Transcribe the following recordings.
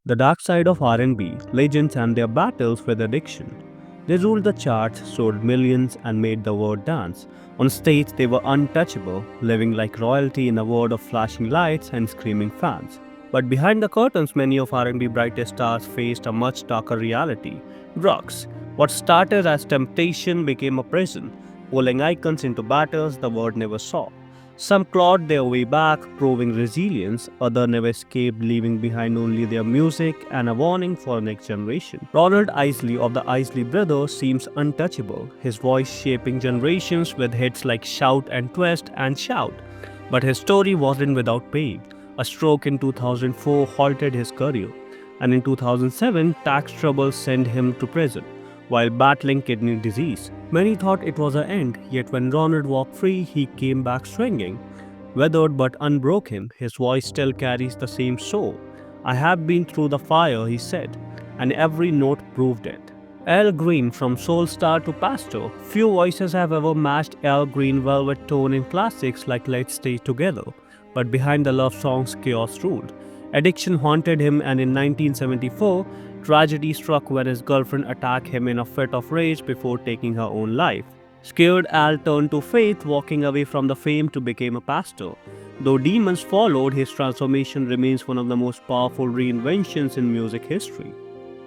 The dark side of R&B legends and their battles with addiction. They ruled the charts, sold millions, and made the world dance. On stage, they were untouchable, living like royalty in a world of flashing lights and screaming fans. But behind the curtains, many of R&B brightest stars faced a much darker reality. Drugs. What started as temptation became a prison, pulling icons into battles the world never saw. Some clawed their way back, proving resilience. Others never escaped, leaving behind only their music and a warning for the next generation. Ronald Isley of the Isley Brothers seems untouchable, his voice shaping generations with hits like Shout and Twist and Shout. But his story wasn't without pain. A stroke in 2004 halted his career, and in 2007, tax troubles sent him to prison while battling kidney disease. Many thought it was an end, yet when Ronald walked free, he came back swinging. Weathered but unbroken, his voice still carries the same soul. I have been through the fire, he said, and every note proved it. Al Green, from soul star to pastor, few voices have ever matched Al Green's velvet tone in classics like Let's Stay Together. But behind the love songs, chaos ruled. Addiction haunted him, and in 1974, tragedy struck when his girlfriend attacked him in a fit of rage before taking her own life. Scared, Al turned to faith, walking away from the fame to become a pastor. Though demons followed, his transformation remains one of the most powerful reinventions in music history.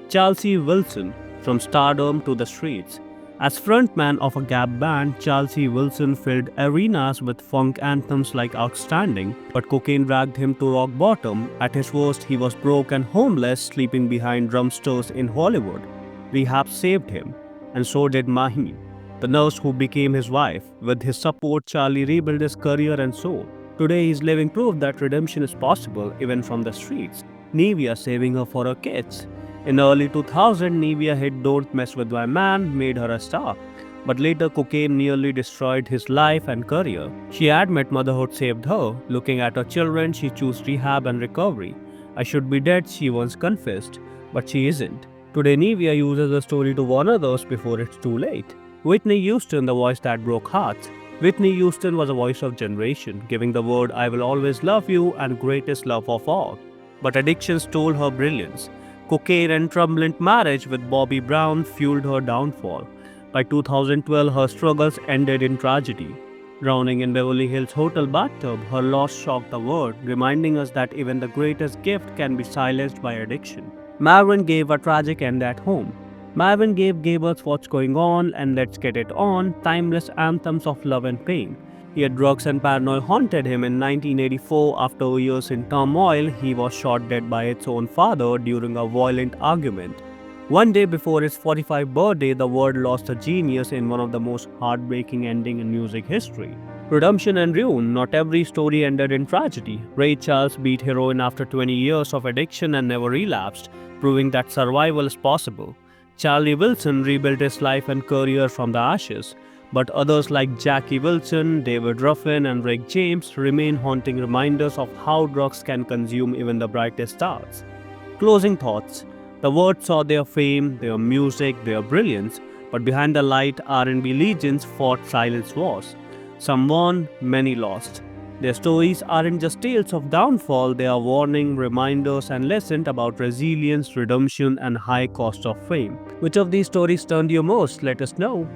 Chelsea Wilson, from stardom to the streets. As frontman of a Gap band, Chelsea Wilson filled arenas with funk anthems like Outstanding, but cocaine dragged him to rock bottom. At his worst, he was broke and homeless, sleeping behind drum stores in Hollywood. Rehab saved him, and so did Maheen, the nurse who became his wife. With his support, Charlie rebuilt his career and soul. Today, he is living proof that redemption is possible even from the streets. Nivea saving her for her kids. In early 2000, Nivea hit Don't Mess With My Man made her a star. But later, cocaine nearly destroyed his life and career. She admit motherhood saved her. Looking at her children, she chose rehab and recovery. I should be dead, she once confessed. But she isn't. Today, Nivea uses the story to warn others before it's too late. Whitney Houston, the voice that broke hearts. Whitney Houston was a voice of generation, giving the word I will always love you and greatest love of all. But addiction stole her brilliance. Cocaine and turbulent marriage with Bobby Brown fueled her downfall. By 2012, her struggles ended in tragedy. Drowning in Beverly Hills hotel bathtub, her loss shocked the world, reminding us that even the greatest gift can be silenced by addiction. Marvin gave a tragic end at home. Marvin gave us What's Going On and Let's Get It On, timeless anthems of love and pain. Yet drugs and paranoia haunted him. In 1984, after years in turmoil, he was shot dead by his own father during a violent argument. One day before his 45th birthday, the world lost a genius in one of the most heartbreaking endings in music history. Redemption and ruin. Not every story ended in tragedy. Ray Charles beat heroin after 20 years of addiction and never relapsed, proving that survival is possible. Charlie Wilson rebuilt his life and career from the ashes. But others like Jackie Wilson, David Ruffin, and Rick James remain haunting reminders of how drugs can consume even the brightest stars. Closing thoughts. The world saw their fame, their music, their brilliance, but behind the light, R&B legends fought silent wars. Some won, many lost. Their stories aren't just tales of downfall, they are warning, reminders, and lessons about resilience, redemption, and high cost of fame. Which of these stories stunned you most? Let us know.